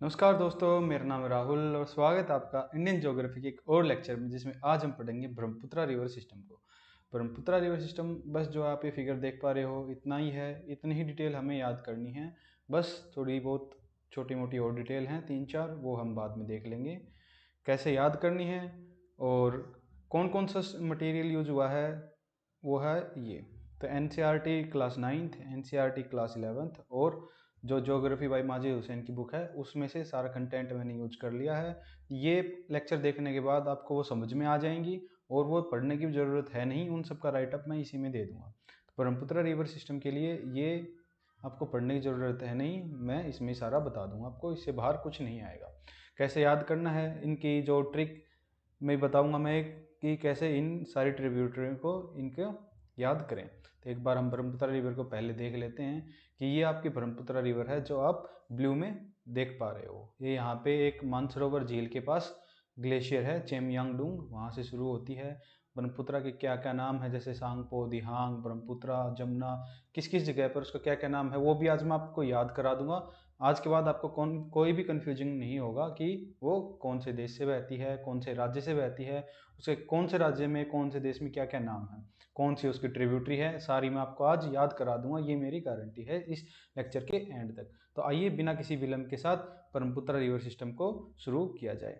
नमस्कार दोस्तों, मेरा नाम है राहुल और स्वागत है आपका इंडियन ज्योग्राफी के एक और लेक्चर में, जिसमें आज हम पढ़ेंगे ब्रह्मपुत्रा रिवर सिस्टम को। ब्रह्मपुत्रा रिवर सिस्टम, बस जो आप ये फिगर देख पा रहे हो इतना ही है, इतनी ही डिटेल हमें याद करनी है। बस थोड़ी बहुत छोटी मोटी और डिटेल हैं, 3-4, वो हम बाद में देख लेंगे कैसे याद करनी है और कौन कौन सा मटेरियल यूज हुआ है। वो है ये तो NCERT class 9th, NCERT class 11th और जो ज्योग्राफी बाई माजिद हुसैन की बुक है उसमें से सारा कंटेंट मैंने यूज कर लिया है। ये लेक्चर देखने के बाद आपको वो समझ में आ जाएंगी और वो पढ़ने की ज़रूरत है नहीं, उन सब का राइटअप मैं इसी में दे दूंगा। तो ब्रह्मपुत्रा रिवर सिस्टम के लिए ये आपको पढ़ने की ज़रूरत है नहीं, मैं इसमें सारा बता दूंगा आपको, इससे बाहर कुछ नहीं आएगा। कैसे याद करना है इनकी जो ट्रिक मैं बताऊंगा मैं कि कैसे इन सारी ट्रिब्यूटरियों को इनको याद करें। तो एक बार हम ब्रह्मपुत्रा रिवर को पहले देख लेते हैं कि ये आपकी ब्रह्मपुत्रा रिवर है जो आप ब्लू में देख पा रहे हो। ये यहाँ पे एक मानसरोवर झील के पास ग्लेशियर है, चेमयांगडुंग, वहाँ से शुरू होती है। ब्रह्मपुत्रा के क्या क्या नाम है, जैसे सांगपो, दिहांग, ब्रह्मपुत्रा, जमुना, किस किस जगह पर उसका क्या क्या नाम है, वो भी आज मैं आपको याद करा दूंगा। आज के बाद आपको कोई भी कन्फ्यूजन नहीं होगा कि वो कौन से देश से बहती है, कौन से राज्य से बहती है, उसके कौन से राज्य में कौन से देश में क्या क्या नाम है, कौन सी उसकी ट्रिब्यूटरी है, सारी मैं आपको आज याद करा दूंगा। ये मेरी गारंटी है इस लेक्चर के एंड तक। तो आइए बिना किसी विलंब के साथ ब्रह्मपुत्रा रिवर सिस्टम को शुरू किया जाए।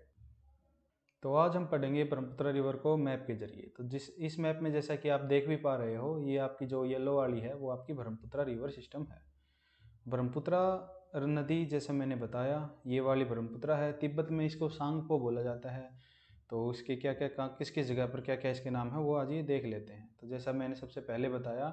तो आज हम पढ़ेंगे ब्रह्मपुत्रा रिवर को मैप के जरिए। तो इस मैप में जैसा कि आप देख भी पा रहे हो, ये आपकी जो येलो वाली है वो आपकी ब्रह्मपुत्रा रिवर सिस्टम है। ब्रह्मपुत्रा नदी, जैसे मैंने बताया, ये वाली ब्रह्मपुत्रा है। तिब्बत में इसको सांगपो बोला जाता है। तो इसके क्या क्या किस किस जगह पर क्या क्या इसके नाम है वो आज ये देख लेते हैं। तो जैसा मैंने सबसे पहले बताया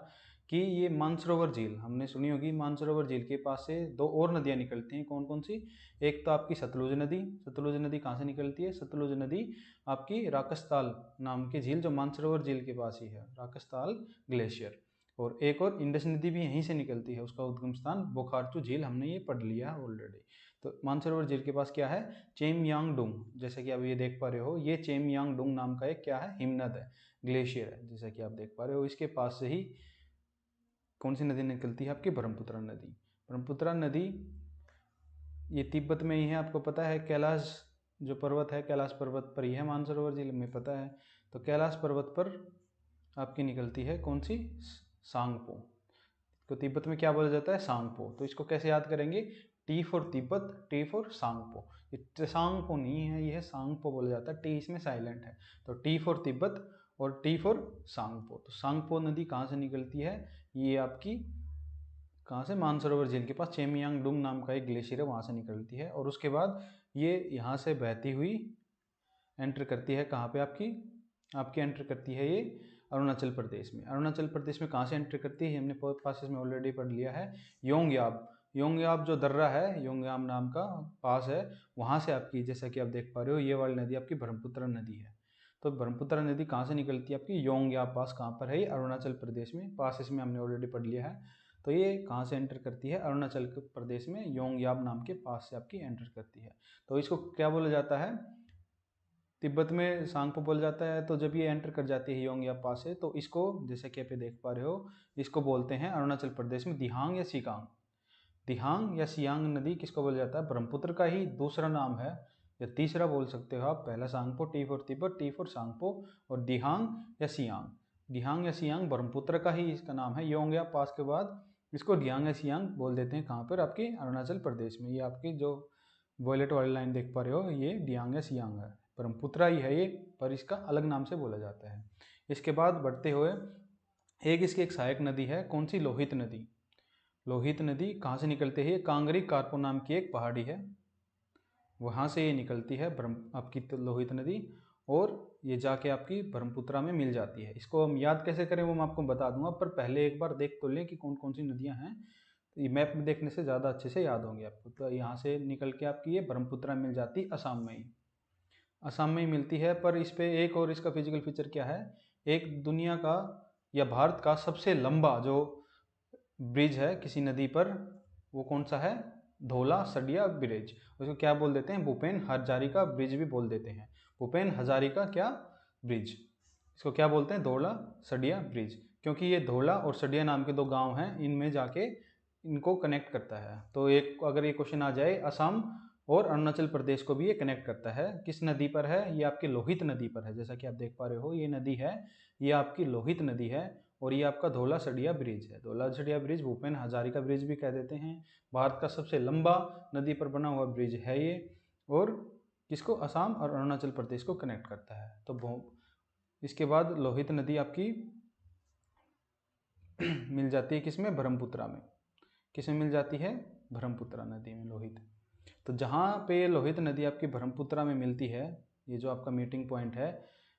कि ये मानसरोवर झील हमने सुनी होगी। मानसरोवर झील के पास से दो और नदियाँ निकलती हैं। कौन कौन सी? एक तो आपकी सतलुज नदी। सतलुज नदी कहाँ से निकलती है? सतलुज नदी आपकी राकसताल नाम की झील, जो मानसरोवर झील के पास ही है, राकसताल ग्लेशियर। और एक और इंडस नदी भी यहीं से निकलती है, उसका उद्गम स्थान बोखारचू झील, हमने ये पढ़ लिया है ऑलरेडी। तो मानसरोवर झील के पास क्या है? चेमयांगडुंग, जैसा कि आप ये देख पा रहे हो, ये चेमयांगडुंग नाम का एक क्या है? हिमनद है, ग्लेशियर है, जैसा कि आप देख पा रहे हो। इसके पास से ही कौन सी नदी निकलती है? आपकी ब्रह्मपुत्रा नदी। ब्रह्मपुत्रा नदी ये तिब्बत में ही है, आपको पता है। कैलाश जो पर्वत है, कैलाश पर्वत पर ही है मानसरोवर झील, में पता है। तो कैलाश पर्वत पर आपकी निकलती है कौन सी? सांगपो। तो तिब्बत में क्या बोला जाता है? सांगपो। तो इसको कैसे याद करेंगे? T for Tibet, T for Tsangpo. ये सांगपो नहीं है, ये है सांगपो बोला जाता है, टी इसमें साइलेंट है। तो टी फॉर तिब्बत और टी फॉर सांगपो। तो सांगपो नदी कहाँ से निकलती है? ये आपकी कहाँ से? मानसरोवर झील के पास चेमयांगडुंग नाम का एक ग्लेशियर है, वहाँ से निकलती है। और उसके बाद ये यहाँ से बहती हुई एंटर करती है कहाँ पे? आपकी एंटर करती है ये अरुणाचल प्रदेश में। अरुणाचल प्रदेश में कहाँ से एंटर करती है? हमने पासेस में ऑलरेडी पढ़ लिया है। योंगयाब, योंगयाब जो दर्रा है, योंगयाब नाम का पास है, वहाँ से आपकी, जैसा कि आप देख पा रहे हो, ये वाली नदी आपकी ब्रह्मपुत्रा नदी है। तो ब्रह्मपुत्रा नदी कहाँ से निकलती है? आपकी योंगयाब पास। कहाँ पर है ये? अरुणाचल प्रदेश में। पासेस में हमने ऑलरेडी पढ़ लिया है। तो ये कहाँ से एंटर करती है? अरुणाचल प्रदेश में योंगयाब नाम के पास से आपकी एंटर करती है। तो इसको क्या बोला जाता है? तिब्बत में सांगपो बोला जाता है। तो जब ये एंटर कर जाती है योंगयाब पास से, तो इसको, जैसे कि आप देख पा रहे हो, इसको बोलते हैं अरुणाचल प्रदेश में दिहांग या सिकांग। दिहांग या सियांग नदी किसको बोला जाता है? ब्रह्मपुत्र का ही दूसरा नाम है, या तीसरा बोल सकते हो आप। पहला Tsangpo, T for Tibet, T for Tsangpo, और दिहांग या सियांग। दिहांग या सियांग ब्रह्मपुत्र का ही इसका नाम है। योंगयाब पास के बाद इसको दिहांग या सियांग बोल देते हैं। कहाँ पर? आपकी अरुणाचल प्रदेश में। ये आपकी जो वॉयलेट वाली लाइन देख पा रहे हो, ये दिहांग या सियांग है। ब्रह्मपुत्रा ही है ये, पर इसका अलग नाम से बोला जाता है। इसके बाद बढ़ते हुए एक इसकी एक सहायक नदी है। कौन सी? लोहित नदी। लोहित नदी कहाँ से निकलती है? कांगरी कारपो नाम की एक पहाड़ी है, वहाँ से ये निकलती है आपकी लोहित नदी, और ये जाके आपकी ब्रह्मपुत्रा में मिल जाती है। इसको हम याद कैसे करें वो मैं आपको बता दूंगा, पर पहले एक बार देख तो लें कि कौन कौन सी नदियाँ हैं। तो ये मैप में देखने से ज़्यादा अच्छे से याद होंगे आपको। तो यहाँ से निकल के आपकी ये ब्रह्मपुत्रा मिल जाती असम में ही। असम में ही मिलती है। पर इस पे एक और इसका फिजिकल फीचर क्या है? एक दुनिया का या भारत का सबसे लंबा जो ब्रिज है किसी नदी पर, वो कौन सा है? धौला सडिया ब्रिज। उसको क्या बोल देते हैं? भूपेन हजारिका ब्रिज भी बोल देते हैं। भूपेन हजारिका क्या? ब्रिज। इसको क्या बोलते हैं? धौला सडिया ब्रिज, क्योंकि ये धौला और सडिया नाम के दो गांव हैं, इनमें जाके इनको कनेक्ट करता है। तो एक अगर ये क्वेश्चन आ जाए, असम और अरुणाचल प्रदेश को भी ये कनेक्ट करता है। किस नदी पर है? ये आपकी लोहित नदी पर है। जैसा कि आप देख पा रहे हो ये नदी है, ये आपकी लोहित नदी है और ये आपका धौला सड़िया ब्रिज है। धौला सड़िया ब्रिज भूपेन हजारिका ब्रिज भी कह देते हैं। भारत का सबसे लंबा नदी पर बना हुआ ब्रिज है ये, और किसको? असम और अरुणाचल प्रदेश को कनेक्ट करता है। तो इसके बाद लोहित नदी आपकी मिल जाती है किसमें? ब्रह्मपुत्रा में। किसमें मिल जाती है? ब्रह्मपुत्रा नदी में लोहित। तो जहाँ पे लोहित नदी आपकी ब्रह्मपुत्रा में मिलती है, ये जो आपका मीटिंग पॉइंट है,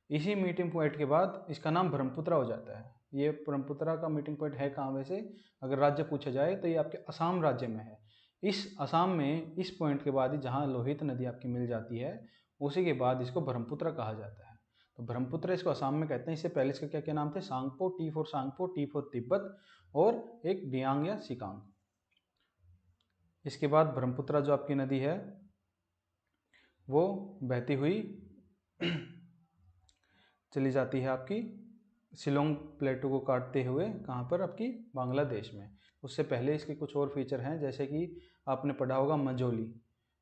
इसी मीटिंग पॉइंट के बाद इसका नाम ब्रह्मपुत्रा हो जाता है। ये ब्रह्मपुत्रा का मीटिंग पॉइंट है कहाँ? वैसे अगर राज्य पूछा जाए तो ये आपके असम राज्य में है। इस असम में इस पॉइंट के बाद ही जहाँ लोहित नदी आपकी मिल जाती है, उसी के बाद इसको ब्रह्मपुत्रा कहा जाता है। तो ब्रह्मपुत्र इसको असम में कहते हैं। इससे पहले इसका क्या क्या नाम थे? Tsangpo, T for Tsangpo, T for Tibet, और एक डियांग या सिकांग। इसके बाद ब्रह्मपुत्रा जो आपकी नदी है वो बहती हुई चली जाती है आपकी शिलोंग प्लेटू को काटते हुए, कहाँ पर? आपकी बांग्लादेश में। उससे पहले इसके कुछ और फीचर हैं, जैसे कि आपने पढ़ा होगा मंजोली।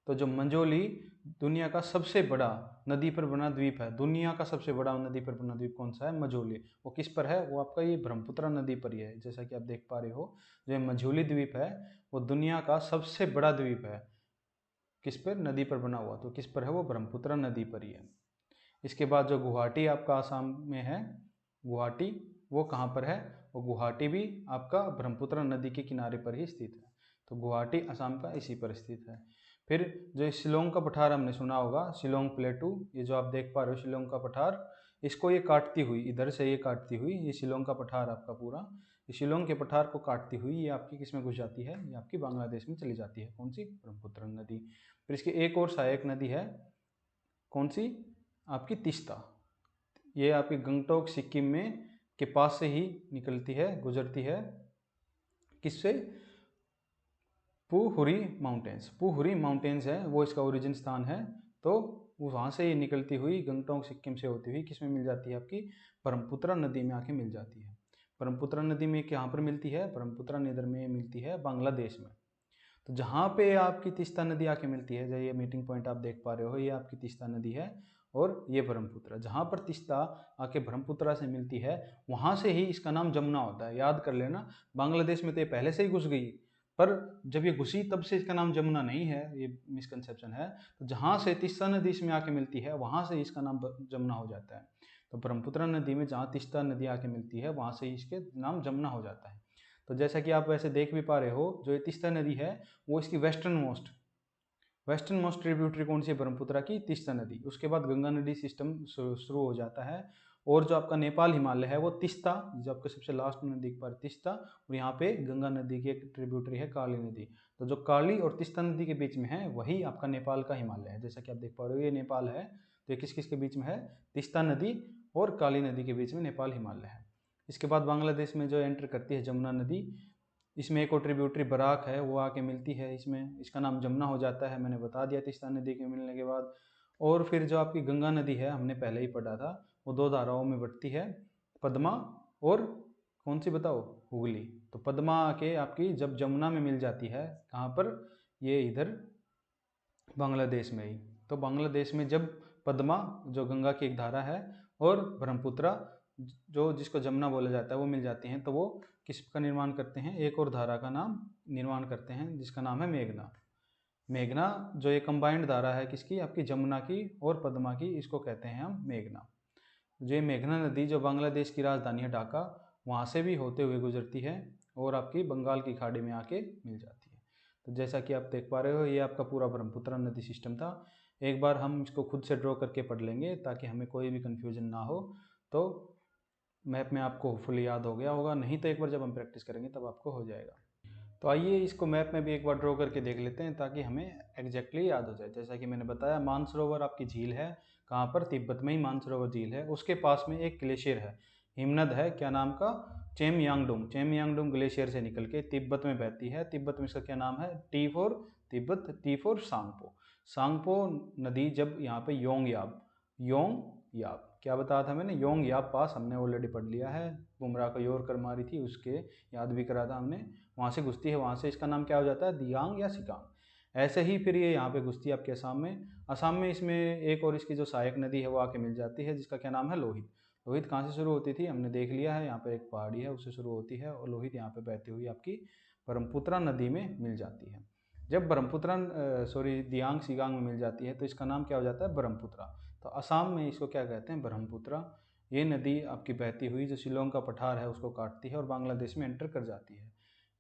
तो जो मंजोली दुनिया का सबसे बड़ा नदी पर बना द्वीप है, दुनिया का सबसे बड़ा नदी पर बना द्वीप कौन सा है? मंजोली। वो किस पर है? वो आपका ये ब्रह्मपुत्रा नदी पर ही है। जैसा कि आप देख पा रहे हो, जो मंजोली द्वीप है वो दुनिया का सबसे बड़ा द्वीप है। किस पर? नदी पर बना हुआ। तो किस पर है वो? ब्रह्मपुत्रा नदी पर ही है। इसके बाद जो गुवाहाटी आपका आसाम में है, गुवाहाटी, वो कहाँ पर है? वो गुवाहाटी भी आपका ब्रह्मपुत्रा नदी के किनारे पर ही स्थित है। तो गुवाहाटी असम का इसी पर स्थित है। फिर जो शिलोंग का पठार हमने सुना होगा, शिलोंग प्लेटू, ये जो आप देख पा रहे हो शिलोंग का पठार, इसको ये काटती हुई, इधर से ये काटती हुई, ये शिलोंग का पठार आपका पूरा, ये शिलोंग के पठार को काटती हुई ये आपकी किस में घुस जाती है? ये आपकी बांग्लादेश में चली जाती है। कौन सी? ब्रह्मपुत्र नदी। फिर इसकी एक और सहायक नदी है, कौन सी? आपकी तीस्ता। ये आपकी गंगटोक सिक्किम में के पास से ही निकलती है, गुजरती है। किससे? पुहुरी माउंटेन्स। पुहुरी माउंटेन्स है वो इसका ओरिजिन स्थान है। तो वहाँ से ये निकलती हुई गंगटोक सिक्किम से होती हुई किस में मिल जाती है? आपकी ब्रह्मपुत्रा नदी में आके मिल जाती है। ब्रह्मपुत्रा नदी में कहाँ पर मिलती है? ब्रह्मपुत्रा नदी में मिलती है बांग्लादेश में। तो जहाँ पे आपकी तीस्ता नदी आके मिलती है, जो ये मीटिंग पॉइंट आप देख पा रहे हो, ये आपकी तीस्ता नदी है और ये ब्रह्मपुत्रा। जहाँ पर तीस्ता आके ब्रह्मपुत्रा से मिलती है, वहाँ से ही इसका नाम जमुना होता है। याद कर लेना, बांग्लादेश में तो ये पहले से ही घुस गई, पर जब ये घुसी तब से इसका नाम जमुना नहीं है, ये मिसकंसेप्शन है। तो जहाँ से तीस्ता नदी इसमें आके मिलती है, वहाँ से इसका नाम जमुना हो जाता है। तो ब्रह्मपुत्रा नदी में जहाँ तीस्ता नदी आके मिलती है, वहाँ से ही इसके नाम जमुना हो जाता है। तो जैसा कि आप वैसे देख भी पा रहे हो, जो ये तीस्ता नदी है वो इसकी वेस्टर्न मोस्ट ट्रिब्यूटरी कौन सी है? ब्रह्मपुत्रा की तीस्ता नदी। उसके बाद गंगा नदी सिस्टम शुरू हो जाता है, और जो आपका नेपाल हिमालय है वो तीस्ता, जो आपके सबसे लास्ट में देख पा रहे तीस्ता, और यहाँ पे गंगा नदी की एक ट्रिब्यूटरी है काली नदी। तो जो काली और तीस्ता नदी के बीच में है वही आपका नेपाल का हिमालय है। जैसा कि आप देख पा रहे हो ये नेपाल है, तो ये किस किस के बीच में है? तीस्ता नदी और काली नदी के बीच में नेपाल हिमालय है। इसके बाद बांग्लादेश में जो एंटर करती है जमुना नदी, इसमें एक और ट्रिब्यूटरी बराक है, वो आके मिलती है इसमें, इसका नाम जमुना हो जाता है। मैंने बता दिया तीस्ता नदी के मिलने के बाद। और फिर जो आपकी गंगा नदी है, हमने पहले ही पढ़ा था, वो दो धाराओं में बटती है, पद्मा और कौन सी बताओ? हुगली। तो पद्मा आके आपकी जब जमुना में मिल जाती है, कहाँ पर? ये इधर बांग्लादेश में ही। तो बांग्लादेश में जब पद्मा, जो गंगा की एक धारा है, और ब्रह्मपुत्रा, जो जिसको जमुना बोला जाता है, वो मिल जाती हैं, तो वो किसका निर्माण करते हैं? एक और धारा का नाम निर्माण करते हैं, जिसका नाम है मेघना। मेघना जो ये कंबाइंड धारा है किसकी? आपकी जमुना की और पद्मा की, इसको कहते हैं हम मेघना। जो ये मेघना नदी जो बांग्लादेश की राजधानी है ढाका, वहाँ से भी होते हुए गुजरती है और आपकी बंगाल की खाड़ी में आके मिल जाती है। तो जैसा कि आप देख पा रहे हो, ये आपका पूरा ब्रह्मपुत्रा नदी सिस्टम था। एक बार हम इसको खुद से ड्रॉ करके पढ़ लेंगे ताकि हमें कोई भी कन्फ्यूजन ना हो। तो मैप में आपको होपफुली याद हो गया होगा, नहीं तो एक बार जब हम प्रैक्टिस करेंगे तब आपको हो जाएगा। तो आइए इसको मैप में भी एक बार ड्रॉ करके देख लेते हैं ताकि हमें एग्जैक्टली याद हो जाए। जैसा कि मैंने बताया, मानसरोवर आपकी झील है, कहाँ पर? तिब्बत में ही मानसरोवर झील है। उसके पास में एक ग्लेशियर है, हिमनद है, क्या नाम का? चेमयांगडुंग। चेमयांगडुंग ग्लेशियर से निकल के तिब्बत में बहती है। तिब्बत में इसका क्या नाम है? T for Tibet, T for Tsangpo. Tsangpo नदी जब यहाँ पे योंग याब, क्या बताया था मैंने? योंग याब पास, हमने ऑलरेडी पढ़ लिया है, बुमराह को योर मारी थी उसके, याद भी करा था हमने। वहाँ से घुसती है, वहाँ से इसका नाम क्या हो जाता है? दियांग या सिकांग। ऐसे ही फिर ये यहाँ पे घुसती है आपके असम में इसमें एक और इसकी जो सहायक नदी है वो आके मिल जाती है, जिसका क्या नाम है, लोहित। लोहित कहाँ से शुरू होती थी हमने देख लिया है, यहाँ पर एक पहाड़ी है उससे शुरू होती है, और लोहित यहाँ पे बहती हुई आपकी ब्रह्मपुत्रा नदी में मिल जाती है। जब ब्रह्मपुत्रा दियांग सिगांग में मिल जाती है तो इसका नाम क्या हो जाता है, ब्रह्मपुत्रा। तो असम में इसको क्या कहते हैं, ब्रह्मपुत्रा। ये नदी आपकी बहती हुई जो शिलोंग का पठार है उसको काटती है और बांग्लादेश में एंटर कर जाती है।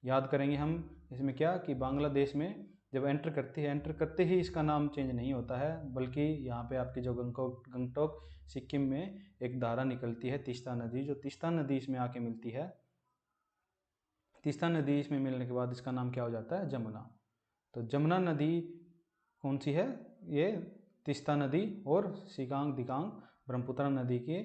याद करेंगे हम इसमें क्या कि बांग्लादेश में जब एंटर करती है, एंटर करते ही इसका नाम चेंज नहीं होता है, बल्कि यहाँ पे आपकी जो गंगटोक सिक्किम में एक धारा निकलती है तीस्ता नदी, जो तीस्ता नदी इसमें आके मिलती है। तीस्ता नदी इसमें मिलने के बाद इसका नाम क्या हो जाता है, जमुना। तो जमुना नदी कौन सी है, ये तीस्ता नदी और सिगांग दिगांग ब्रह्मपुत्रा नदी के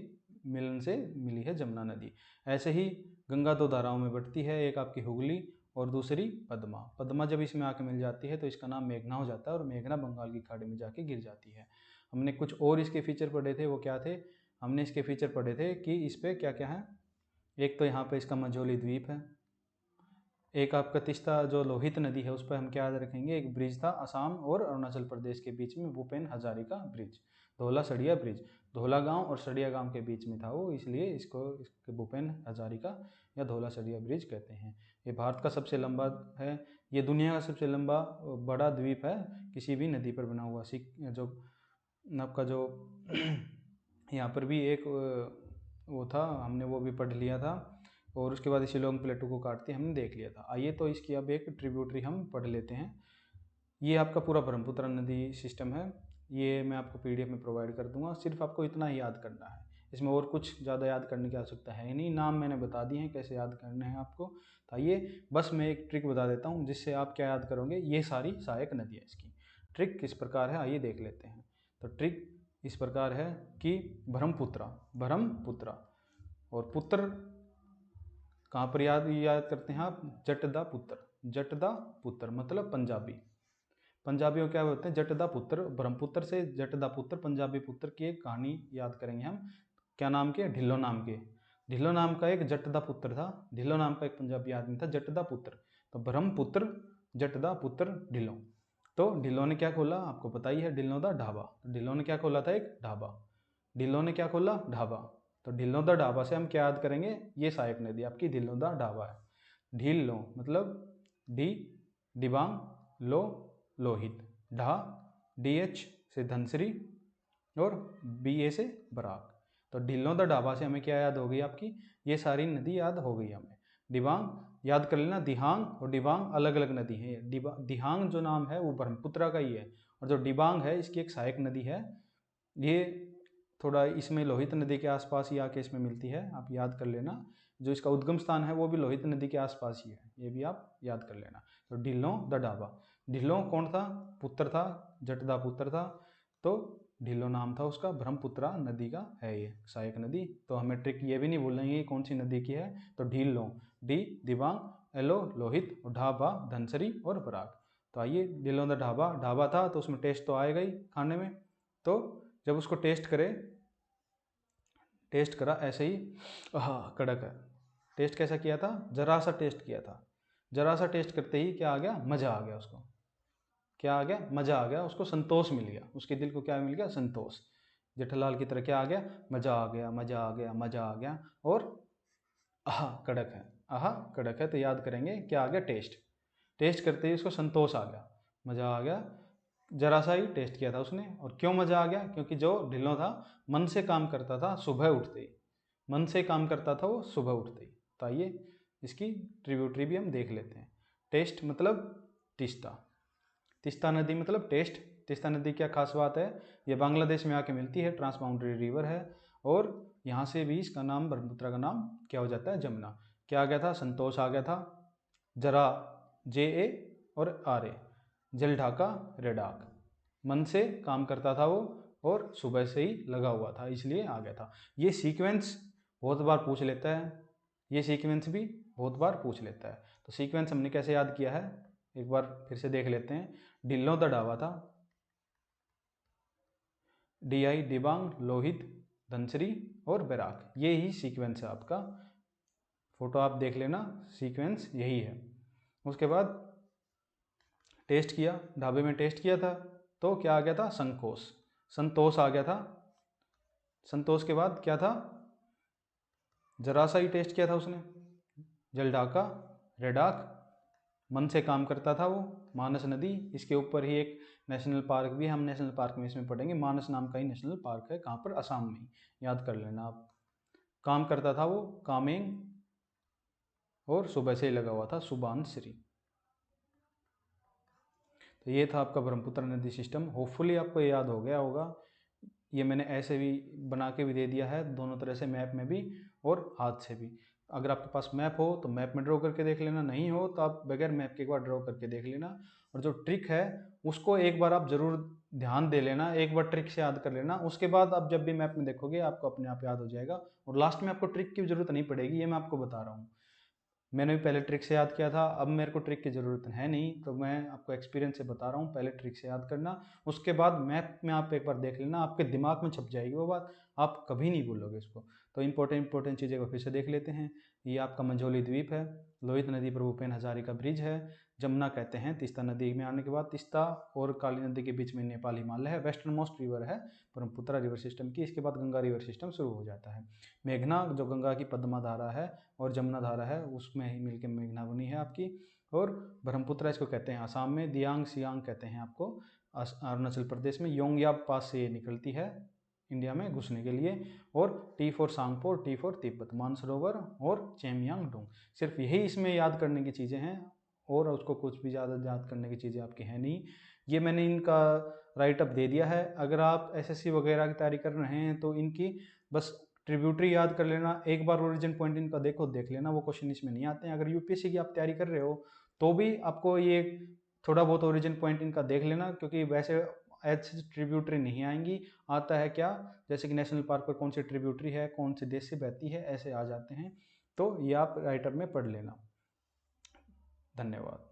मिलन से मिली है जमुना नदी। ऐसे ही गंगा दो धाराओं में बढ़ती है, एक आपकी हुगली और दूसरी पद्मा। पद्मा जब इसमें आके मिल जाती है तो इसका नाम मेघना हो जाता है, और मेघना बंगाल की खाड़ी में जाके गिर जाती है। हमने कुछ और इसके फीचर पढ़े थे, वो क्या थे, हमने इसके फीचर पढ़े थे कि इस पर क्या क्या है। एक तो यहाँ पे इसका मझोली द्वीप है, एक आपका तीस्ता जो लोहित नदी है उस पर हम क्या याद रखेंगे, एक ब्रिज था असम और अरुणाचल प्रदेश के बीच में, भूपेन हजारिका ब्रिज, धौला सड़िया ब्रिज। धौला गांव और सड़िया गांव के बीच में था वो, इसलिए इसको भूपेन हजारिका या धौला सड़िया ब्रिज कहते हैं। ये भारत का सबसे लंबा है, ये दुनिया का सबसे लंबा बड़ा द्वीप है किसी भी नदी पर बना हुआ। जो आपका जो यहाँ पर भी एक वो था, हमने वो भी पढ़ लिया था, और उसके बाद शिलोंग प्लेटू को काटते हमने देख लिया था। आइए तो इसकी अब एक ट्रिब्यूटरी हम पढ़ लेते हैं। ये आपका पूरा ब्रह्मपुत्र नदी सिस्टम है, ये मैं आपको पीडीएफ में प्रोवाइड कर दूंगा, सिर्फ आपको इतना ही याद करना है, इसमें और कुछ ज़्यादा याद करने की आवश्यकता है नहीं। नाम मैंने बता दिए हैं कैसे याद करने हैं आपको। तो आइए बस मैं एक ट्रिक बता देता हूँ जिससे आप क्या याद करोगे, ये सारी सहायक नदी है। इसकी ट्रिक किस प्रकार है आइए देख लेते हैं। तो ट्रिक इस प्रकार है कि ब्रह्मपुत्रा और पुत्र कहाँ पर याद करते हैं आप, जटदा पुत्र मतलब पंजाबी। पंजाबियों क्या होते हैं, जटदा पुत्र, ब्रह्मपुत्र से जटदा पुत्र पंजाबी पुत्र की एक कहानी याद करेंगे हम। क्या नाम के, ढिल्लो नाम के। ढिल्लो नाम का एक जटदा पुत्र था, ढिल्लो नाम का एक पंजाबी आदमी था, जटदा पुत्र। तो ब्रह्मपुत्र जटदा पुत्र ढिल्लो। तो ढिल्लो ने क्या खोला, आपको पता ही है, ढिल्लो दा ढाबा। तो ढिल्लो ने क्या खोला था, एक ढाबा। ढिल्लो ने क्या खोला, ढाबा। तो ढिल्लो दा ढाबा से हम क्या याद करेंगे, ये सहायक नदी आपकी ढिल्लो दा ढाबा है। ढिल्लो मतलब डी दिबांग, लो लोहित, ढा DH से धनसरी और BA से बराक। तो ढिल्लो दा ढाबा से हमें क्या याद हो गई आपकी, ये सारी नदी याद हो गई हमें। दिबांग याद कर लेना, दिहांग और डिबांग अलग अलग नदी है। दिहांग जो नाम है वो ब्रह्मपुत्रा का ही है, और जो डिबांग है इसकी एक सहायक नदी है। ये थोड़ा इसमें लोहित नदी के आसपास ही आके इसमें मिलती है, आप याद कर लेना। जो इसका उद्गम स्थान है वो भी लोहित नदी के आसपास ही है, ये भी आप याद कर लेना। तो ढिल्लो द ढाबा, ढिल्लो कौन था, पुत्र था, जटदा पुत्र था, तो ढिल्लो नाम था उसका, ब्रह्मपुत्रा नदी का है ये सहायक नदी। तो हमें ट्रिक ये भी नहीं भूलेंगे कौन सी नदी की है। तो ढिल्लो, डी दिबांग, एलो लोहित, और ढाबा धनसरी और बराक। तो आइए, ढिल्लो द ढाबा, ढाबा था तो उसमें टेस्ट तो आएगा ही खाने में। तो जब उसको टेस्ट करा ऐसे ही, हाँ कड़क है। टेस्ट कैसा किया था, जरा सा टेस्ट किया था। जरा सा टेस्ट करते ही क्या आ गया, मज़ा आ गया उसको। क्या आ गया, मज़ा आ गया उसको, संतोष मिल गया उसके दिल को, क्या मिल गया, संतोष। जेठालाल की तरह क्या आ गया, मज़ा आ गया, मज़ा आ गया, मज़ा आ गया। और आहा कड़क है, आहा कड़क है, तो याद करेंगे क्या आ गया, टेस्ट। टेस्ट करते ही उसको संतोष आ गया, मज़ा आ गया। जरा सा ही टेस्ट किया था उसने, और क्यों मज़ा आ गया, क्योंकि जो ढिल्लो था मन से काम करता था सुबह उठते ही, मन से काम करता था वो सुबह उठते ही। तो आइए इसकी ट्रिब्यूटरी भी हम देख लेते हैं। टेस्ट मतलब तीस्ता, तीस्ता नदी मतलब टेस्ट। तीस्ता नदी क्या खास बात है, ये बांग्लादेश में आके मिलती है, ट्रांसबाउंड्री रिवर है, और यहाँ से भी इसका नाम, ब्रह्मपुत्रा का नाम क्या हो जाता है, जमुना। क्या आ गया था, संतोष आ गया था। जरा JA और RA, जल ढाका रेडाक, मन से काम करता था वो, और सुबह से ही लगा हुआ था, इसलिए आ गया था। ये सीक्वेंस बहुत बार पूछ लेता है, ये सीक्वेंस भी बहुत बार पूछ लेता है। तो सीक्वेंस हमने कैसे याद किया है, एक बार फिर से देख लेते हैं। ढिल्लो द ढाबा था, DI दिबांग, लोहित, धनसरी और बैराक, ये ही सीक्वेंस है आपका। फोटो आप देख लेना, सीक्वेंस यही है। उसके बाद टेस्ट किया, ढाबे में टेस्ट किया था तो क्या आ गया था, संकोस, संतोष आ गया था। संतोष के बाद क्या था, जरा सा ही टेस्ट किया था उसने, जलढाका, रेडाक, मन से काम करता था वो, मानस नदी, इसके ऊपर ही एक नेशनल पार्क भी है, हम नेशनल पार्क में इसमें पढ़ेंगे, मानस नाम का ही नेशनल पार्क है, कहाँ पर, असम में, याद कर लेना आप। काम करता था वो, कामेंग, और सुबह से ही लगा हुआ था सुबानश्री। तो ये था आपका ब्रह्मपुत्र नदी सिस्टम, होपफुली आपको याद हो गया होगा। ये मैंने ऐसे भी बना के भी दे दिया है, दोनों तरह से, मैप में भी और हाथ से भी। अगर आपके पास मैप हो तो मैप में ड्रॉ करके देख लेना, नहीं हो तो आप बगैर मैप के एक बार ड्रॉ करके देख लेना। और जो ट्रिक है उसको एक बार आप ज़रूर ध्यान दे लेना, एक बार ट्रिक से याद कर लेना, उसके बाद आप जब भी मैप में देखोगे आपको अपने आप याद हो जाएगा, और लास्ट में आपको ट्रिक की ज़रूरत नहीं पड़ेगी, ये मैं आपको बता रहा हूँ। मैंने भी पहले ट्रिक से याद किया था, अब मेरे को ट्रिक की ज़रूरत है नहीं, तो मैं आपको एक्सपीरियंस से बता रहा हूँ, पहले ट्रिक से याद करना, उसके बाद मैप में आप एक बार देख लेना, आपके दिमाग में छप जाएगी वो बात, आप कभी नहीं भूलोगे इसको। तो इंपॉर्टेंट चीज़ें को फिर से देख लेते हैं। ये आपका मंझोली द्वीप है, लोहित नदी पर भूपेन हजारिका ब्रिज है, जमुना कहते हैं तीस्ता नदी में आने के बाद, तीस्ता और काली नदी के बीच में नेपाल हिमालय है, वेस्टर्न मोस्ट रिवर है ब्रह्मपुत्र रिवर सिस्टम की, इसके बाद गंगा रिवर सिस्टम शुरू हो जाता है। मेघना जो गंगा की पद्मा धारा है और जमुना धारा है, उसमें ही मिलकर मेघना बनी है आपकी। और ब्रह्मपुत्र इसको कहते हैं आसाम में, दियांग सियांग कहते हैं आपको अरुणाचल प्रदेश में, योंगयाब पास से ये निकलती है इंडिया में घुसने के लिए। और T for Tsangpo, T for Tibet, Mansarovar और चेमयांगडोंग, सिर्फ यही इसमें याद करने की चीज़ें हैं, और उसको कुछ भी ज़्यादा याद करने की चीज़ें आपकी हैं नहीं। ये मैंने इनका राइट अप दे दिया है, अगर आप एसएससी वगैरह की तैयारी कर रहे हैं तो इनकी बस ट्रिब्यूटरी याद कर लेना, एक बार ओरिजिन पॉइंट इनका देख लेना, वो क्वेश्चन इसमें नहीं आते हैं। अगर यूपीएससी की आप तैयारी कर रहे हो तो भी आपको ये थोड़ा बहुत ओरिजिन पॉइंट इनका देख लेना, क्योंकि वैसे ऐसे ट्रिब्यूटरी नहीं आएंगी। आता है क्या, जैसे कि नेशनल पार्क पर कौन सी ट्रिब्यूटरी है, कौन से देश से बहती है, ऐसे आ जाते हैं, तो ये आप राइटर में पढ़ लेना। धन्यवाद।